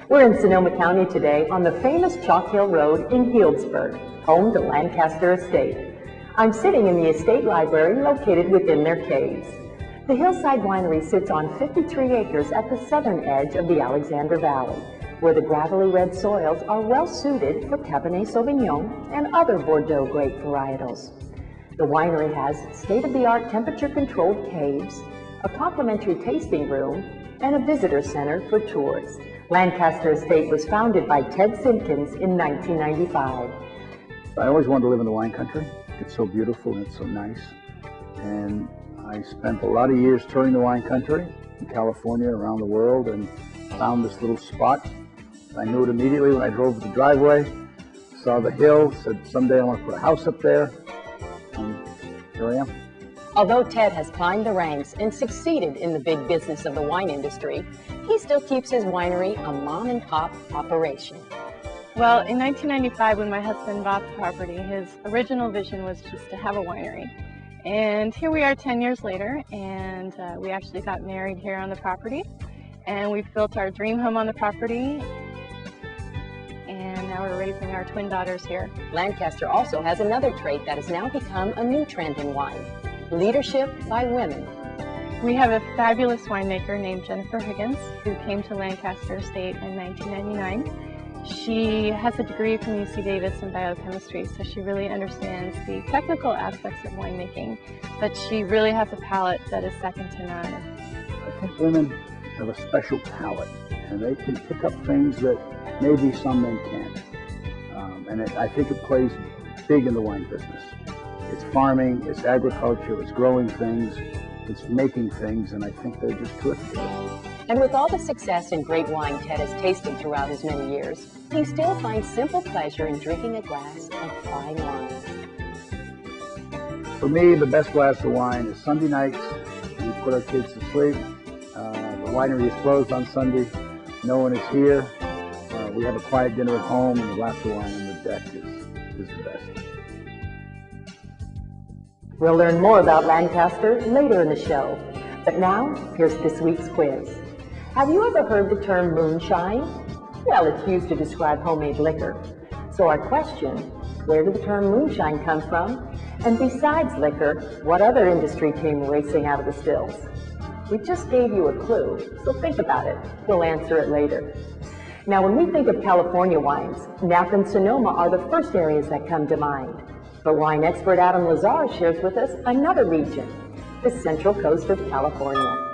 We're in Sonoma County today on the famous Chalk Hill Road in Healdsburg, home to Lancaster Estate. I'm sitting in the estate library located within their caves. The Hillside Winery sits on 53 acres at the southern edge of the Alexander Valley, where the gravelly red soils are well suited for Cabernet Sauvignon and other Bordeaux grape varietals. The winery has state-of-the-art temperature-controlled caves, a complimentary tasting room, and a visitor center for tours. Lancaster Estate was founded by Ted Simpkins in 1995. I always wanted to live in the wine country. It's so beautiful and it's so nice. And I spent a lot of years touring the wine country in California, around the world, and found this little spot. I knew it immediately when I drove the driveway, saw the hill, said someday I want to put a house up there, and here I am. Although Ted has climbed the ranks and succeeded in the big business of the wine industry, he still keeps his winery a mom-and-pop operation. Well, in 1995, when my husband bought the property, his original vision was just to have a winery. And here we are 10 years later, and we actually got married here on the property. And we've built our dream home on the property. And now we're raising our twin daughters here. Lancaster also has another trait that has now become a new trend in wine: leadership by women. We have a fabulous winemaker named Jennifer Higgins, who came to Lancaster Estate in 1999. She has a degree from UC Davis in biochemistry, so she really understands the technical aspects of winemaking, but she really has a palate that is second to none. I think women have a special palate, and they can pick up things that maybe some men can't. I think it plays big in the wine business. It's farming, it's agriculture, it's growing things, it's making things, and I think they're just terrific at it. And with all the success and great wine Ted has tasted throughout his many years, he still finds simple pleasure in drinking a glass of fine wine. For me, the best glass of wine is Sunday nights. We put our kids to sleep. The winery is closed on Sunday. No one is here. We have a quiet dinner at home, and a glass of wine on the deck is the best. We'll learn more about Lancaster later in the show. But now, here's this week's quiz. Have you ever heard the term moonshine? Well, it's used to describe homemade liquor. So our question, where did the term moonshine come from? And besides liquor, what other industry came racing out of the stills? We just gave you a clue, so think about it. We'll answer it later. Now, when we think of California wines, Napa and Sonoma are the first areas that come to mind. But wine expert Adam Lazar shares with us another region, the Central Coast of California.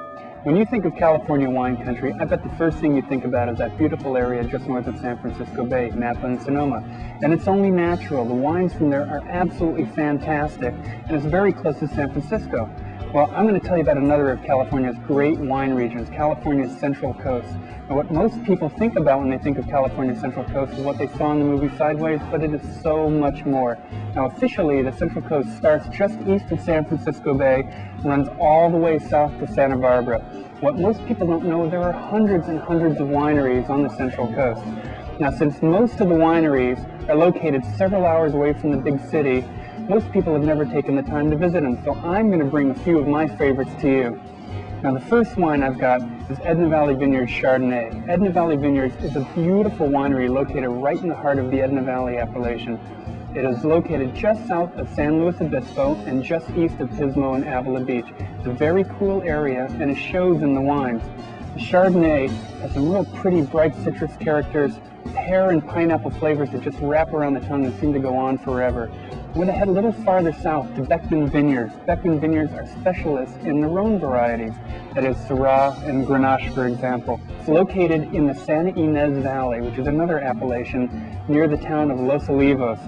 When you think of California wine country, I bet the first thing you think about is that beautiful area just north of San Francisco Bay, Napa and Sonoma. And it's only natural. The wines from there are absolutely fantastic, and it's very close to San Francisco. Well, I'm going to tell you about another of California's great wine regions, California's Central Coast. Now, what most people think about when they think of California's Central Coast is what they saw in the movie Sideways, but it is so much more. Now, officially, the Central Coast starts just east of San Francisco Bay and runs all the way south to Santa Barbara. What most people don't know, there are hundreds and hundreds of wineries on the Central Coast. Now, since most of the wineries are located several hours away from the big city, most people have never taken the time to visit them, so I'm going to bring a few of my favorites to you. Now, the first wine I've got is Edna Valley Vineyards Chardonnay. Edna Valley Vineyards is a beautiful winery located right in the heart of the Edna Valley appellation. It is located just south of San Luis Obispo and just east of Pismo and Avila Beach. It's a very cool area, and it shows in the wines. The Chardonnay has some real pretty, bright citrus characters, pear and pineapple flavors that just wrap around the tongue and seem to go on forever. I'm going to head a little farther south to Beckman Vineyards. Beckman Vineyards are specialists in the Rhone varieties, that is Syrah and Grenache, for example. It's located in the Santa Ynez Valley, which is another appellation near the town of Los Olivos.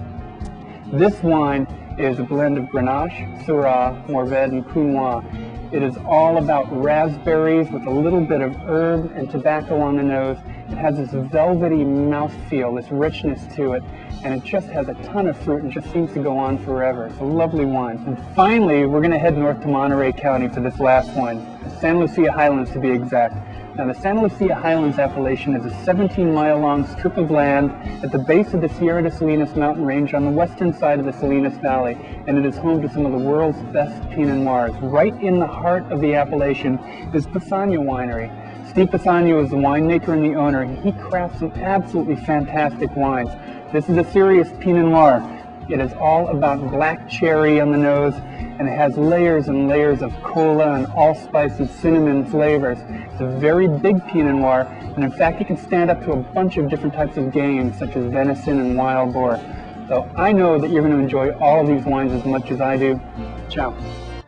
This wine is a blend of Grenache, Syrah, Mourvedre, and Counoise. It is all about raspberries with a little bit of herb and tobacco on the nose. It has this velvety mouthfeel, this richness to it, and it just has a ton of fruit and just seems to go on forever. It's a lovely wine. And finally, we're going to head north to Monterey County for this last one, the San Lucia Highlands to be exact. Now, the Santa Lucia Highlands appellation is a 17-mile-long strip of land at the base of the Sierra de Salinas mountain range on the western side of the Salinas Valley, and it is home to some of the world's best Pinot Noirs. Right in the heart of the appellation is Passagna Winery. Steve Pisano is the winemaker and the owner, and he crafts some absolutely fantastic wines. This is a serious Pinot Noir. It is all about black cherry on the nose, and it has layers and layers of cola and allspice and cinnamon flavors. It's a very big Pinot Noir, and in fact, it can stand up to a bunch of different types of game, such as venison and wild boar. So I know that you're going to enjoy all of these wines as much as I do. Ciao.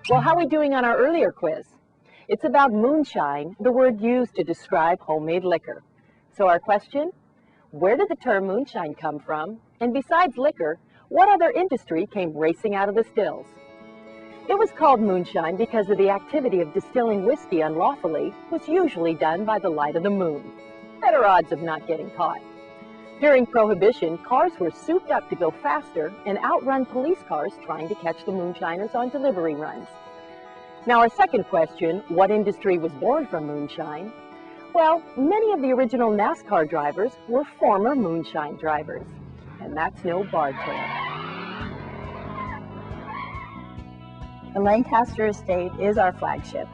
Well, how are we doing on our earlier quiz? It's about moonshine, the word used to describe homemade liquor. So our question, where did the term moonshine come from? And besides liquor, what other industry came racing out of the stills? It was called moonshine because of the activity of distilling whiskey unlawfully was usually done by the light of the moon. Better odds of not getting caught. During Prohibition, cars were souped up to go faster and outrun police cars trying to catch the moonshiners on delivery runs. Now our second question, what industry was born from moonshine? Well, many of the original NASCAR drivers were former moonshine drivers. And that's no bar tale. The Lancaster Estate is our flagship.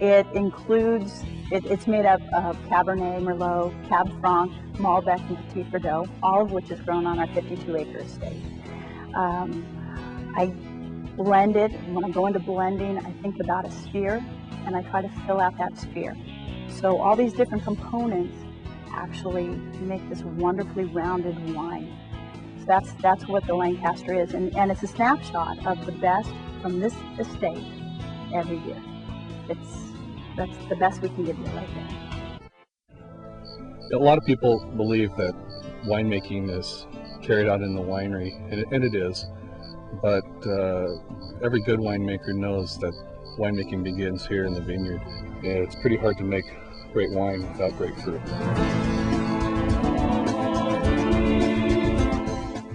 It includes, it's made up of Cabernet, Merlot, Cab Franc, Malbec, and Petit Verdot, all of which is grown on our 52-acre estate. I blend it. When I go into blending, I think about a sphere, and I try to fill out that sphere. So all these different components actually make this wonderfully rounded wine. So that's what the Lancaster is, and it's a snapshot of the best from this estate every year. That's the best we can give you right there. A lot of people believe that winemaking is carried out in the winery, and it is, but every good winemaker knows that winemaking begins here in the vineyard, and it's pretty hard to make great wine without great fruit.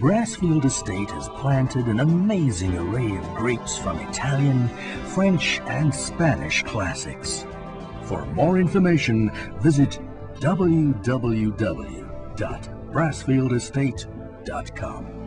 Brassfield Estate has planted an amazing array of grapes from Italian, French, and Spanish classics. For more information, visit www.brassfieldestate.com.